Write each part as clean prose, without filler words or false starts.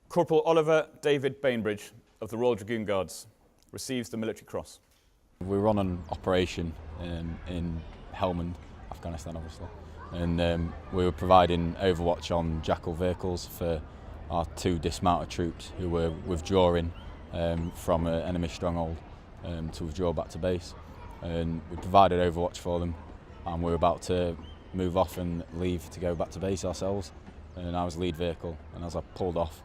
Corporal Oliver David Bainbr of the Royal Dragoon Guards receives the Military Cross. We were on an operation in Helmand, Afghanistan obviously, and we were providing overwatch on Jackal vehicles for our two dismounted troops who were withdrawing from an enemy stronghold to withdraw back to base. And we provided overwatch for them, and we were about to move off and leave to go back to base ourselves, and I was lead vehicle, and as I pulled off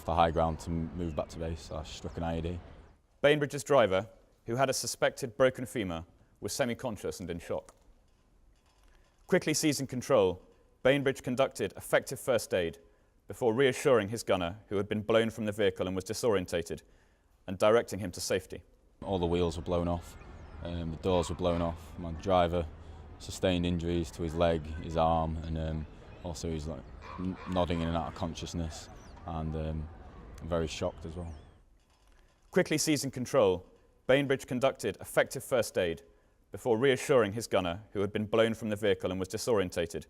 the high ground to move back to base, I struck an IED. Bainbridge's driver, who had a suspected broken femur, was semi-conscious and in shock. Quickly seizing control, Bainbr conducted effective first aid before reassuring his gunner, who had been blown from the vehicle and was disorientated, and directing him to safety. All the wheels were blown off, the doors were blown off. My driver sustained injuries to his leg, his arm, and also he's like nodding in and out of consciousness, and very shocked as well. Quickly seizing control, Bainbr conducted effective first aid before reassuring his gunner, who had been blown from the vehicle and was disorientated,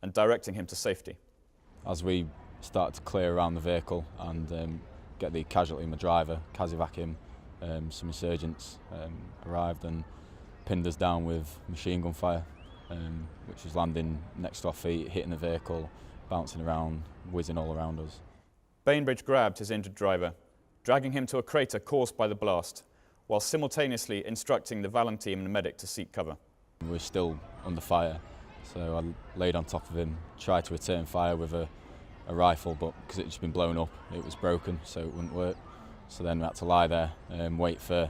and directing him to safety. As we started to clear around the vehicle and get the casualty, my driver, Kazivac him, some insurgents arrived and pinned us down with machine gun fire, which was landing next to our feet, hitting the vehicle, bouncing around, whizzing all around us. Bainbr grabbed his injured driver, dragging him to a crater caused by the blast, while simultaneously instructing the Valon team and the medic to seek cover. We were still under fire, so I laid on top of him, tried to return fire with a rifle, but because it had just been blown up, it was broken, so it wouldn't work. So then we had to lie there and wait for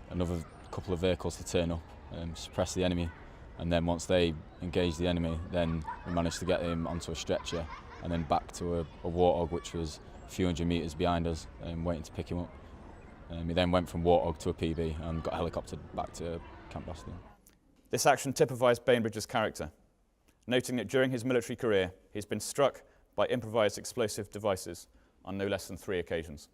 another couple of vehicles to turn up, suppress the enemy, and then once they engaged the enemy, then we managed to get him onto a stretcher and then back to a Warthog, which was a few hundred metres behind us, waiting to pick him up. He then went from Warthog to a PB and got helicoptered back to Camp Boston. This action typifies Bainbridge's character, noting that during his military career, he's been struck by improvised explosive devices on no less than 3 occasions.